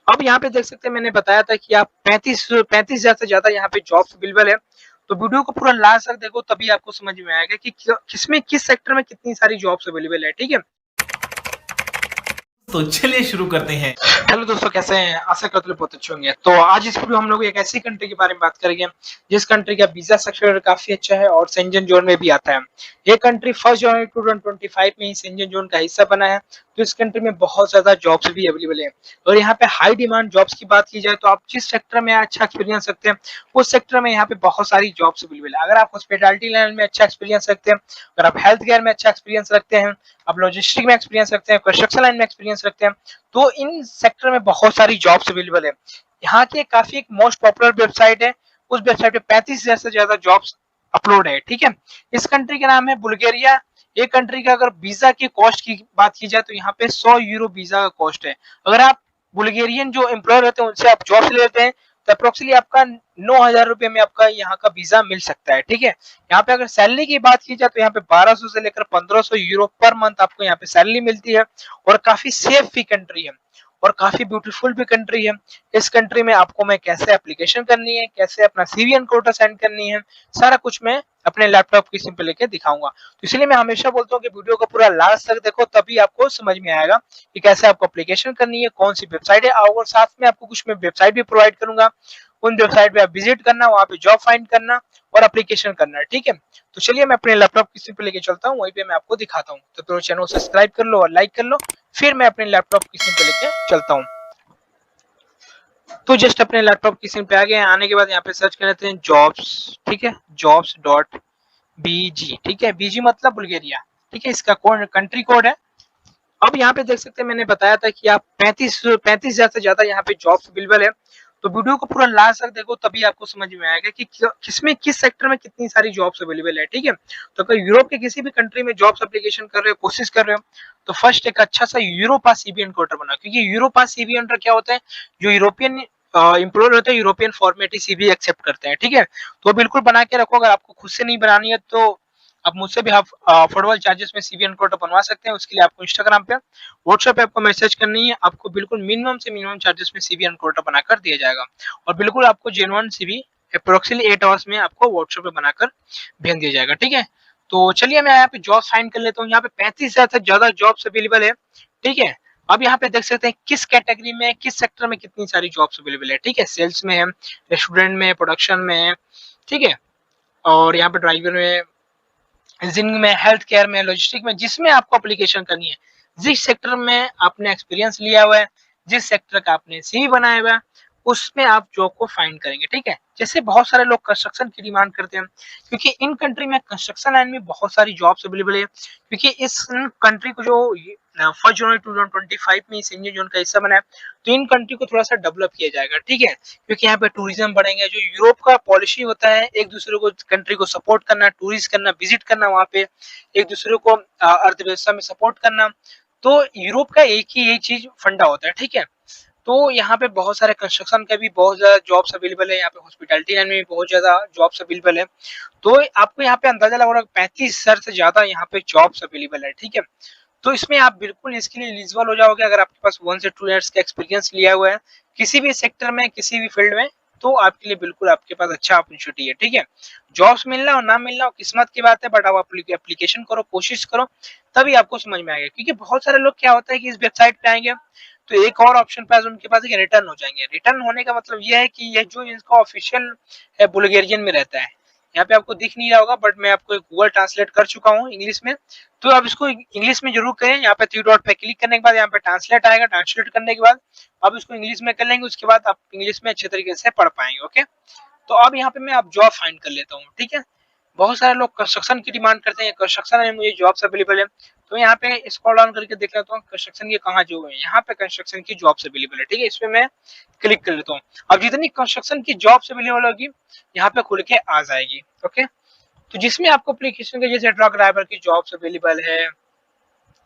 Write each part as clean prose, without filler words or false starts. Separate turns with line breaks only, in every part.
अब यहाँ पे देख सकते हैं, मैंने बताया था कि आप 35,000 से ज्यादा यहाँ पे जॉब्स अवेलेबल है। तो वीडियो को पूरा लास्ट तक देखो, तभी आपको समझ में आएगा कि किसमें किस सेक्टर में कितनी सारी जॉब्स अवेलेबल है। ठीक है,
तो चलिए शुरू करते हैं।
हेलो दोस्तों, कैसे हैं? आशा करते हैं बहुत अच्छे होंगे। तो आज इस वीडियो हम लोग एक ऐसी कंट्री के बारे में बात करेंगे जिस कंट्री का वीजा स्ट्रक्चर काफी अच्छा है और सेंजन जोन में भी आता है। ये कंट्री 1 जनवरी 2025 में ही सेंजन जोन का हिस्सा बना है। तो इस कंट्री में बहुत ज्यादा जॉब्स भी अवेलेबल है और यहाँ पे हाई डिमांड जॉब्स की बात की जाए तो आप जिस सेक्टर में अच्छा एक्सपीरियंस रखते हैं उस सेक्टर में यहाँ पे बहुत सारी जॉब्स अवेलेबल है। अगर आप हॉस्पिटैलिटी लाइन में अच्छा एक्सपीरियंस रखते हैं, अगर आप हेल्थ केयर में अच्छा एक्सपीरियंस रखते हैं, आप लॉजिस्टिक में एक्सपीरियंस रखते हैं, कंस्ट्रक्शन लाइन में एक्सपीरियंस रखते हैं, तो इन सेक्टर में बहुत सारी जॉब्स अवेलेबल है। यहाँ की काफी एक मोस्ट पॉपुलर वेबसाइट है, उस वेबसाइट पे 35,000 से ज्यादा जॉब्स अपलोड है। ठीक है, इस कंट्री का नाम है बुल्गारिया। ये कंट्री का अगर वीजा की कॉस्ट की बात की जाए तो यहाँ पे 100 यूरो वीजा का कॉस्ट है। अगर आप बुल्गेरियन जो एम्प्लॉयर होते हैं उनसे आप जॉब लेते हैं तो अप्रोक्सीमेटली आपका 9,000 रुपए में आपका यहाँ का वीजा मिल सकता है। ठीक है, यहाँ पे अगर सैलरी की बात की जाए तो यहाँ पे 1200 से लेकर 1500 यूरो पर मंथ आपको यहाँ पे सैलरी मिलती है और काफी सेफ भी कंट्री है और काफी ब्यूटीफुल भी कंट्री है। इस कंट्री में आपको मैं कैसे एप्लीकेशन करनी है, कैसे अपना सीवी एंड कोटा सेंड करनी है, सारा कुछ मैं अपने लैपटॉप की स्क्रीन पे लेके दिखाऊंगा। तो इसलिए मैं हमेशा बोलता हूँ कि वीडियो को पूरा लास्ट तक देखो, तभी आपको समझ में आएगा कि कैसे आपको एप्लीकेशन करनी है, कौन सी वेबसाइट है। और साथ में आपको कुछ मैं वेबसाइट भी प्रोवाइड करूंगा, उन वेबसाइट पे आप विजिट करना, वहां पे जॉब फाइंड करना और एप्लीकेशन करना है। ठीक है, तो चलिए मैं अपने लैपटॉप की स्क्रीन पे लेके चलता हूँ, वहीं पे मैं आपको दिखाता हूँ। तो मेरे चैनल को सब्सक्राइब कर लो और लाइक कर लो, फिर मैं अपने लैपटॉप की स्क्रीन पे लेके चलता हूँ। तो जस्ट अपने लैपटॉप की स्क्रीन पे आ गए। आने के बाद यहाँ पे सर्च कर लेते हैं जॉब्स। ठीक है, जॉब्स डॉट बीजी। ठीक है, बीजी मतलब बुल्गारिया। ठीक है, इसका कोड कंट्री कोड है। अब यहाँ पे देख सकते हैं, मैंने बताया था कि आप 35,000 से ज्यादा यहाँ पे जॉब्स अवेलेबल है। तो वीडियो को पूरा लास्ट तक देखो, तभी आपको समझ में आएगा कि किसमें किस सेक्टर में कितनी सारी जॉब्स अवेलेबल है। ठीक है, तो अगर यूरोप के किसी भी कंट्री में जॉब्स एप्लीकेशन कर रहे हो, कोशिश कर रहे हो, तो फर्स्ट एक अच्छा सा यूरोपास सीबीएन कोटर बना, क्योंकि यूरोपास सीबीएन क्या होता है, जो यूरोपियन एम्प्लॉयर होते हैं यूरोपियन फॉर्मेट ही सीबी एक्सेप्ट करते हैं। ठीक है, तो बिल्कुल बना के रखो। अगर आपको खुद से नहीं बनानी है तो आप मुझसे भी आप अफोर्डेबल चार्जेस में सीबीएन कोटा बनवा सकते हैं। उसके लिए आपको इंस्टाग्राम पे, व्हाट्सएप पे आपको मैसेज करनी है, आपको बिल्कुल मिनिमम से मिनिमम चार्जेस में सीबीएन कोटा बनाकर दिया जाएगा और बिल्कुल आपको जेन्युइन सीबी अप्रोक्सीमेटली 8 आवर्स में आपको व्हाट्सएप पे बनाकर भेज दिया जाएगा। ठीक है, तो चलिए मैं यहाँ पे जॉब फाइंड कर लेता हूँ। यहाँ पे 35,000 से ज्यादा जॉब्स अवेलेबल है। ठीक है, अब यहाँ पे देख सकते हैं किस कैटेगरी में, किस सेक्टर में कितनी सारी जॉब्स अवेलेबल है। ठीक है, सेल्स में है, रेस्टोरेंट में, प्रोडक्शन में है। ठीक है, और यहाँ पे ड्राइवर में, इंजीनियरिंग में, हेल्थ केयर में, लॉजिस्टिक में, जिसमें आपको एप्लीकेशन करनी है, जिस सेक्टर में आपने एक्सपीरियंस लिया हुआ है, जिस सेक्टर का आपने सीवी बनाया हुआ है, उसमें आप जॉब को फाइंड करेंगे। ठीक है, जैसे बहुत सारे लोग कंस्ट्रक्शन की डिमांड करते हैं, क्योंकि इन कंट्री में कंस्ट्रक्शन लाइन में बहुत सारी जॉब्स अवेलेबल है। क्योंकि इस कंट्री को जो 1 जनवरी 2025 में संजय जोन का हिस्सा बना है, तो इन कंट्री को थोड़ा सा डेवलप किया जाएगा। ठीक है, क्योंकि यहाँ पे टूरिज्म बढ़ेंगे। जो यूरोप का पॉलिसी होता है, एक दूसरे को कंट्री को सपोर्ट करना, टूरिस्ट करना, विजिट करना, वहाँ पे एक दूसरे को अर्थव्यवस्था में सपोर्ट करना, तो यूरोप का एक ही यही चीज फंडा होता है। ठीक है, तो यहाँ पे बहुत सारे कंस्ट्रक्शन का भी बहुत ज्यादा जॉब्स अवेलेबल है, यहाँ पे हॉस्पिटैलिटी लाइन में भी बहुत ज्यादा जॉब्स अवेलेबल है। तो आपको यहाँ पे अंदाजा लग रहा है 35,000 से ज्यादा यहाँ पे जॉब्स अवेलेबल है। ठीक है, तो इसमें आप बिल्कुल इसके लिए एलिजिबल हो जाओगे अगर आपके पास 1 से 2 ईयर्स का एक्सपीरियंस लिया हुआ है किसी भी सेक्टर में, किसी भी फील्ड में, तो आपके लिए बिल्कुल आपके पास अच्छा अपॉर्चुनिटी है। ठीक है, जॉब्स मिलना और ना मिलना किस्मत की बात है, बट आप एप्लीकेशन करो, कोशिश करो, तभी आपको समझ में आएगा। क्योंकि बहुत सारे लोग क्या होता है कि इस वेबसाइट पे आएंगे तो एक और ऑप्शन पास उनके पास रिटर्न हो जाएंगे। रिटर्न होने का मतलब यह है कि यह जो इनका ऑफिशियल बुल्गारियन में रहता है, यहाँ पे आपको दिख नहीं रहा होगा, बट मैं आपको गूगल ट्रांसलेट कर चुका हूँ इंग्लिश में, तो आप इसको इंग्लिश में जरूर करें। यहाँ पे थ्री डॉट पे क्लिक करने के बाद यहाँ पे ट्रांसलेट आएगा, ट्रांसलेट करने के बाद आप इसको इंग्लिश में कर लेंगे, उसके बाद आप इंग्लिश में अच्छे तरीके से पढ़ पाएंगे। ओके, तो अब यहाँ पे मैं आप जॉब फाइंड कर लेता हूँ। ठीक है, बहुत सारे लोग कंस्ट्रक्शन की डिमांड करते हैं, कंस्ट्रक्शन में मुझे जॉब्स अवेलेबल है, तो यहाँ पे स्क्रॉल डाउन करके देख लेता हूँ कंस्ट्रक्शन की कहाँ जो है, यहाँ पे कंस्ट्रक्शन की जॉब्स अवेलेबल है। ठीक है, इसमें मैं क्लिक कर लेता हूँ। अब जितनी कंस्ट्रक्शन की जॉब्स अवेलेबल होगी यहाँ पे खुल के आ जाएगी। ओके, तो जिसमें आपको एप्लीकेशन के जैसे ट्रक ड्राइवर की जॉब्स अवेलेबल है,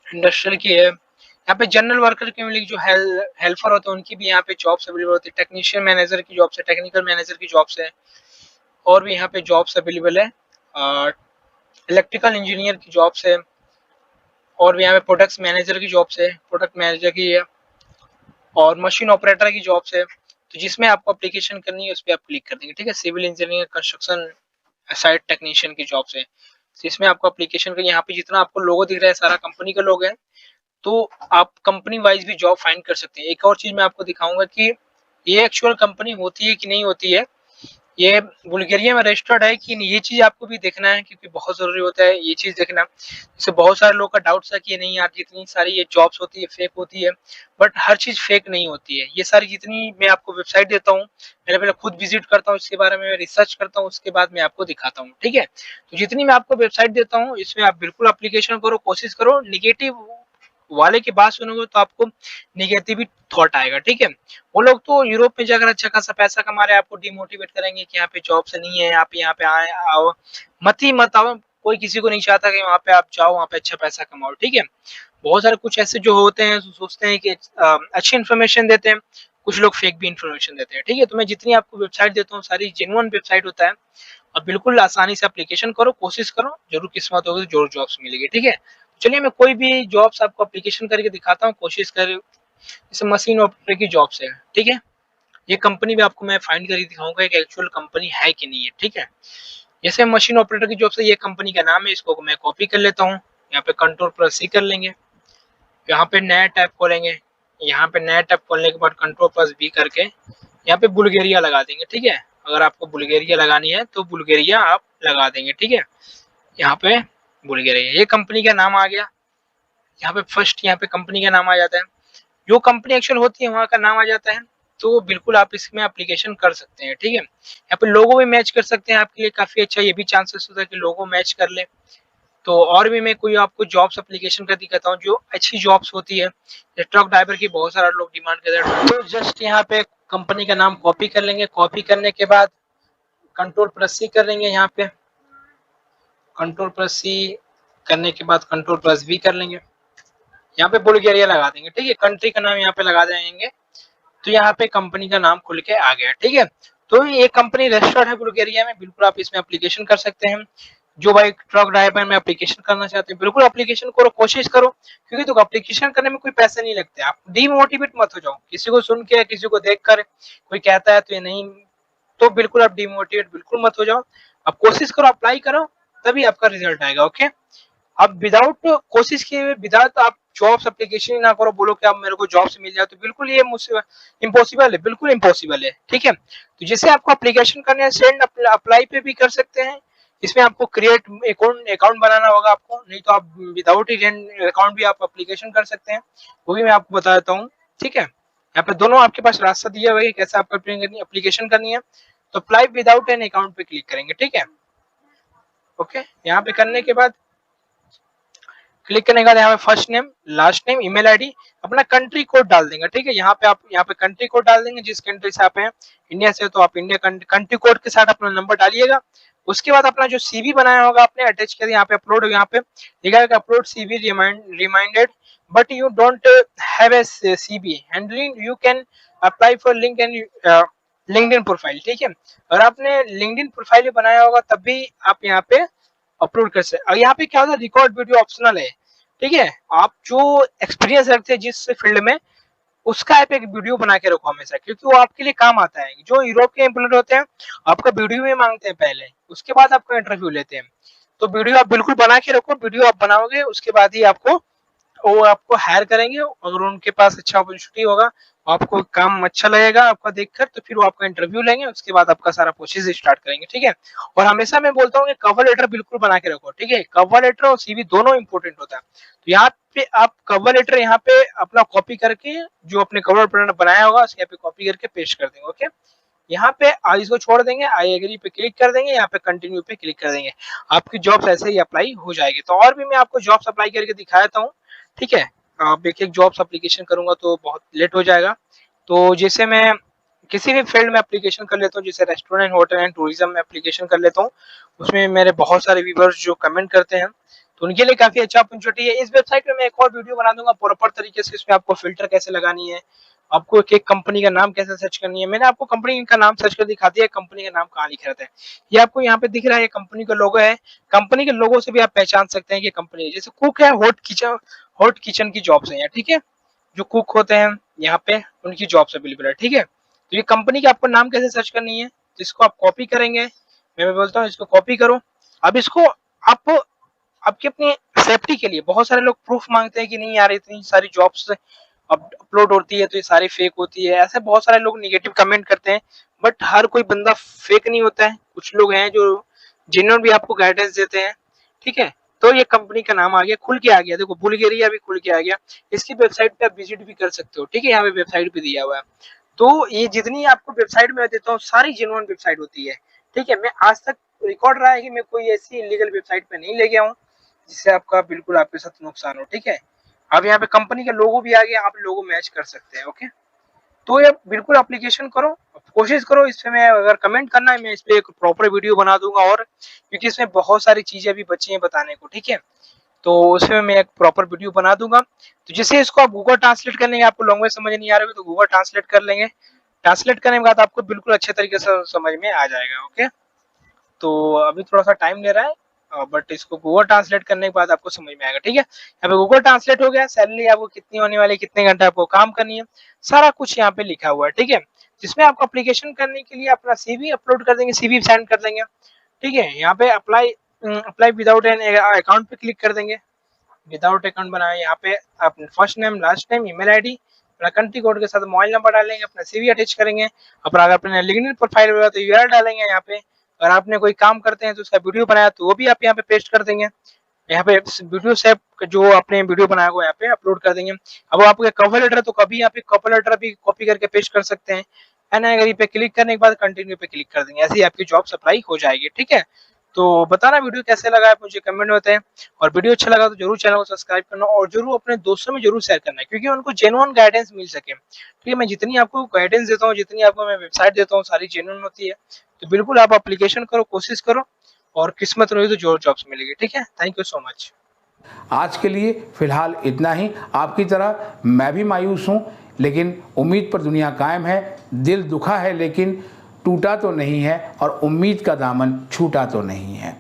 इंडस्ट्रियल की है, यहाँ पे जनरल वर्कर के लिए जो हेल्पर होते हैं उनकी भी यहाँ पे जॉब्स अवेलेबल होती है, टेक्नीशियन मैनेजर की जॉब्स है, टेक्निकल मैनेजर की जॉब्स है, और भी यहाँ पे जॉब्स अवेलेबल है, इलेक्ट्रिकल इंजीनियर की जॉब्स है, और भी यहाँ पे प्रोडक्ट्स मैनेजर की जॉब्स है, प्रोडक्ट मैनेजर की है, और मशीन ऑपरेटर की जॉब्स है, तो जिसमें आपको एप्लीकेशन करनी है उस पर आप क्लिक कर देंगे, ठीक है। Civil engineer, construction site technician की जॉब्स है, तो इसमें आपको एप्लीकेशन का, यहाँ पे जितना आपको लोगो दिख रहा है सारा कंपनी का लोगो है, तो आप कंपनी वाइज भी जॉब फाइंड कर सकते हैं। एक और चीज मैं आपको दिखाऊंगा कि ये एक्चुअल कंपनी होती है कि नहीं होती है, ये बुल्गारिया में रजिस्टर्ड है कि नहीं, ये चीज आपको भी देखना है, क्योंकि बहुत जरूरी होता है ये चीज देखना। जैसे बहुत सारे लोग का डाउट था कि नहीं यार जितनी सारी ये जॉब्स होती है फेक होती है, बट हर चीज फेक नहीं होती है। ये सारी जितनी मैं आपको वेबसाइट देता हूँ, पहले खुद विजिट करता हूँ, इसके बारे में रिसर्च करता हूँ, उसके बाद मैं आपको दिखाता हूँ, ठीक है। तो जितनी मैं आपको वेबसाइट देता हूँ इसमें आप बिल्कुल अप्लीकेशन करो, कोशिश करो। निगेटिव वाले की बात सुनोगे तो आपको निगेटिव थॉट आएगा, ठीक है। वो लोग तो यूरोप में जाकर अच्छा खासा पैसा कमा रहे हैं, आपको डिमोटिवेट करेंगे कि यहाँ पे जॉब से नहीं है, आप यहाँ पे आए आओ, मत आओ। कोई किसी को नहीं चाहता कि वहाँ पे आप जाओ, वहाँ पे अच्छा पैसा कमाओ, ठीक है। बहुत सारे कुछ ऐसे जो होते हैं जो सोचते हैं कि अच्छी इन्फॉर्मेशन देते हैं, कुछ लोग फेक भी इन्फॉर्मेशन देते हैं, ठीक है। तो मैं जितनी आपको वेबसाइट देता हूँ सारी जेन्युइन वेबसाइट होता है, और बिल्कुल आसानी से एप्लीकेशन करो, कोशिश करो, जरूर किस्मत होगी तो जरूर जॉब्स मिलेगी, ठीक है। चलिए मैं कोई भी जॉब्स आपको एप्लीकेशन करके दिखाता हूँ, कोशिश कर, जैसे मशीन ऑपरेटर की जॉब्स है, ठीक है। ये कंपनी भी आपको मैं फाइंड करके दिखाऊंगा कि एक्चुअल कंपनी है कि नहीं है, ठीक है। जैसे मशीन ऑपरेटर की जॉब से, ये कंपनी का नाम है, इसको मैं कॉपी कर लेता हूँ, यहाँ पे कंट्रोल प्लस सी कर लेंगे, यहाँ पे नया टैब खोलेंगे, यहाँ पे नया टैब खोलने के बाद कंट्रोल प्लस बी करके यहाँ पे बुल्गारिया लगा देंगे, ठीक है। अगर आपको बुल्गारिया लगानी है तो बुल्गारिया आप लगा देंगे, ठीक है। यहाँ पे बुल्गारिया, ये कंपनी का नाम आ गया। यहाँ पे फर्स्ट यहाँ पे कंपनी का नाम आ जाता है, जो कंपनी एक्चुअल होती है वहाँ का नाम आ जाता है। तो बिल्कुल आप इसमें एप्लीकेशन कर सकते हैं, ठीक है। यहाँ पे लोगो भी मैच कर सकते हैं, आपके लिए काफी अच्छा ये भी चांसेस होता है कि लोगो मैच कर ले। तो और भी मैं कोई आपको जॉब्स एप्लीकेशन का दिखाता हूँ जो अच्छी जॉब्स होती है। ट्रक ड्राइवर की बहुत सारा लोग डिमांड करते हैं, तो जस्ट यहाँ पे कंपनी का नाम कॉपी कर लेंगे, कॉपी करने के बाद कंट्रोल प्लस सी कर लेंगे, यहाँ पे कंट्रोल प्लस सी करने के बाद कंट्रोल प्लस वी कर लेंगे, यहाँ पे बुल्गारिया लगा देंगे, ठीक है। कंट्री का नाम यहाँ पे लगा देंगे, तो यहाँ पे कंपनी का नाम खुल के आ गया, ठीक है। तो ये कंपनी रजिस्टर्ड है बुल्गारिया में, बिल्कुल आप इसमें एप्लीकेशन कर सकते हैं। जो भाई ट्रक ड्राइवर में एप्लीकेशन करना चाहते हैं बिल्कुल एप्लीकेशन करो, कोशिश करो, क्योंकि तो एप्लीकेशन करने में कोई पैसे नहीं लगते। आप डिमोटिवेट मत हो जाओ, किसी को सुन के किसी को देख कर कोई कहता है तो ये नहीं, तो बिल्कुल आप डिमोटिवेट बिल्कुल मत हो जाओ। आप कोशिश करो, अप्लाई करो, तभी आपका रिजल्ट आएगा, ओके। अब विदाउट कोशिश किए हुए, विदाउट आप जॉब्स एप्लीकेशन ना करो, बोलो कि अब मेरे को जॉब से मिल जाए, तो बिल्कुल ये मुझसे इम्पॉसिबल है, बिल्कुल इम्पॉसिबल है, ठीक है। तो जैसे आपको एप्लीकेशन करने हैं, सेंड अप्लाई पे भी कर सकते हैं। इसमें आपको क्रिएट अकाउंट बनाना होगा आपको, नहीं तो आप विदाउट अकाउंट भी आप एप्लीकेशन कर सकते हैं, वो भी मैं आपको बता देता हूँ, ठीक है। यहाँ पे दोनों आपके पास रास्ता दिया हुआ है कैसे आपको एप्लीकेशन करनी है। तो अप्लाई विदाउट एन अकाउंट पे क्लिक करेंगे, ठीक है। ओके, यहाँ पे करने के बाद क्लिक करने के बाद यहाँ पे first name, last name, email ID, अपना कंट्री कोड डाल देंगे, ठीक है। यहाँ पे आप यहाँ पे कंट्री कोड डाल देंगे, जिस कंट्री से आप हैं, इंडिया से तो आप इंडिया कंट्री कोड के साथ अपना नंबर डालिएगा। उसके बाद अपना जो सीवी बनाया होगा आपने अटैच कर, यहाँ पे अपलोड, यहाँ पे लिखा है upload CV reminded, but you don't have a CV handling, you can apply for link and LinkedIn profile, ठीक है। अगर आपने लिंक्डइन प्रोफाइल बनाया होगा तब भी आप यहाँ पे अपलोड कर सकते। और यहाँ पे क्या होता है, रिकॉर्ड वीडियो ऑप्शनल है, ठीक है। आप जो एक्सपीरियंस रखते हैं जिस फील्ड में, उसका आप एक वीडियो बना के रखो हमेशा, क्योंकि वो आपके लिए काम आता है। जो यूरोप के एम्प्लॉय होते हैं आपका वीडियो में मांगते हैं पहले, उसके बाद आपका इंटरव्यू लेते हैं। तो वीडियो आप बिल्कुल बना के रखो, वीडियो आप बनाओगे उसके बाद ही आपको वो आपको हायर करेंगे। अगर उनके पास अच्छा अपॉर्चुनिटी होगा, आपको काम अच्छा लगेगा आपका देखकर, तो फिर वो आपका इंटरव्यू लेंगे, उसके बाद आपका सारा प्रोसेस स्टार्ट करेंगे, ठीक है। और हमेशा मैं बोलता हूँ कि कवर लेटर बिल्कुल बना के रखो, ठीक है। कवर लेटर और सीवी दोनों इंपॉर्टेंट होता है। तो यहाँ पे आप कवर लेटर यहाँ पे अपना कॉपी करके, जो अपने कवर लेटर बनाया होगा उसके यहाँ पे कॉपी करके पेस्ट कर देंगे, ओके। यहाँ पे इसको छोड़ देंगे, आई एग्री पे क्लिक कर देंगे, यहाँ पे कंटिन्यू पे क्लिक कर देंगे, आपकी जॉब्स ऐसे ही अप्लाई हो जाएगी। तो और भी मैं आपको जॉब्स अप्लाई करके दिखाता हूँ, ठीक है। अब एक एक जॉब्स एप्लीकेशन करूंगा तो बहुत लेट हो जाएगा। तो जैसे मैं किसी भी फील्ड में एप्लीकेशन कर लेता हूँ, जैसे रेस्टोरेंट, होटल एंड टूरिज्म में एप्लीकेशन कर लेता हूँ, उसमें मेरे बहुत सारे व्यूवर्स जो कमेंट करते हैं, तो उनके लिए काफी अच्छा अपॉर्चुनिटी है। इस वेबसाइट पे मैं एक और वीडियो बना दूंगा प्रॉपर तरीके से, इसमें आपको फिल्टर कैसे लगानी है, आपको एक एक कंपनी का नाम कैसे सर्च करनी है। मैंने आपको कंपनी का नाम सर्च कर दिखा दिया, कंपनी का नाम कहाँ लिखा रहता है, ये आपको यहाँ पे दिख रहा है, कंपनी का लोगो है। कंपनी के लोगो से भी आप पहचान सकते हैं कि कंपनी, जैसे कुक है, हॉट किचन की जॉब्स है, ठीक है। जो कुक होते हैं यहाँ पे उनकी जॉब्स अवेलेबल है, ठीक है। तो ये कंपनी की आपको नाम कैसे सर्च करनी है, तो इसको आप कॉपी करेंगे, मैं बोलता हूँ इसको कॉपी करो। अब इसको आप आपकी अपनी सेफ्टी के लिए, बहुत सारे लोग प्रूफ मांगते हैं कि नहीं यार इतनी सारी जॉब्स अपलोड होती है तो ये सारी फेक होती है, ऐसे बहुत सारे लोग निगेटिव कमेंट करते हैं। बट हर कोई बंदा फेक नहीं होता है, कुछ लोग हैं जो जेन्युइन भी आपको गाइडेंस देते हैं, ठीक है। तो ये कंपनी का नाम आ गया, खुल के आ गया, देखो बुल्गारिया भी खुल के आ गया। इसकी वेबसाइट पे आप विजिट भी कर सकते हो, ठीक है, यहाँ पे वेबसाइट भी दिया हुआ है। तो ये जितनी आपको वेबसाइट में देता हूँ सारी जेन्युइन वेबसाइट होती है, ठीक है। मैं आज तक रिकॉर्ड रहा है कि मैं कोई ऐसी इलीगल वेबसाइट पे नहीं ले गया हूँ जिससे आपका बिल्कुल आपके साथ नुकसान हो, ठीक है। अब यहाँ पे कंपनी का लोगो भी आ गया, आप लोगो मैच कर सकते हैं, ओके। तो ये बिल्कुल एप्लीकेशन करो, कोशिश करो। इस पे मैं अगर कमेंट करना है मैं इस पे एक प्रॉपर वीडियो बना दूंगा, और क्योंकि इसमें बहुत सारी चीजें अभी बची हैं बताने को, ठीक है। तो उसमें मैं एक प्रॉपर वीडियो बना दूंगा। तो जैसे इसको आप गूगल ट्रांसलेट कर लेंगे, आपको लैंग्वेज समझ नहीं आ रही तो गूगल ट्रांसलेट कर लेंगे। ट्रांसलेट करने के बाद आपको बिल्कुल अच्छे तरीके से समझ में आ जाएगा, ओके। तो अभी थोड़ा सा टाइम ले रहा है, बट इसको गूगल ट्रांसलेट करने के बाद आपको समझ में आएगा, ठीक है। यहाँ पे गूगल ट्रांसलेट हो गया, सैलरी आपको कितनी होने वाली है, कितने घंटे आपको काम करनी है, सारा कुछ यहाँ पे लिखा हुआ है, ठीक है। जिसमें आपको एप्लीकेशन करने के लिए अपना सीवी अपलोड कर देंगे, सीवी सेंड कर देंगे, ठीक है। यहाँ पे apply apply without an account पे क्लिक कर देंगे। विदाउट अकाउंट बनाए, यहाँ पे अपने first name last name email ID अपना कंट्री कोड के साथ मोबाइल नंबर डालेंगे, अपना सीवी अटैच करेंगे। अगर अपने लिंक्डइन प्रोफाइल वगैरह तो यूआरएल डालेंगे यहाँ पे। अगर आपने कोई काम करते हैं तो उसका वीडियो बनाया तो वो भी आप यहाँ पे पेस्ट कर देंगे। यहाँ पे वीडियो सेव जो आपने वीडियो बनाया हुआ यहाँ पे अपलोड कर देंगे। अब आपके कवर लेटर तो कभी यहाँ पे कवर लेटर भी कॉपी करके पेस्ट कर सकते हैं, है ना। अगर पे क्लिक करने के बाद कंटिन्यू पे क्लिक कर देंगे, ऐसे ही आपकी जॉब अप्लाई हो जाएगी, ठीक है। तो बताना वीडियो कैसे लगा है मुझे कमेंट में बताएं, और वीडियो अच्छा लगा तो जरूर चैनल को सब्सक्राइब करना, और जरूर अपने दोस्तों में जरूर शेयर करना, क्योंकि उनको जेन्युइन गाइडेंस मिल सके, ठीक है। मैं जितनी आपको गाइडेंस देता हूँ, जितनी आपको मैं वेबसाइट देता हूँ, सारी जेन्युइन होती है। तो बिल्कुल आप एप्लीकेशन करो, कोशिश करो, और किस्मत रही तो जो जॉब्स मिलेगी, ठीक है। Thank you so much.
आज के लिए फिलहाल इतना ही। आपकी तरह मैं भी मायूस हूँ, लेकिन उम्मीद पर दुनिया कायम है। दिल दुखा है लेकिन टूटा तो नहीं है, और उम्मीद का दामन छूटा तो नहीं है।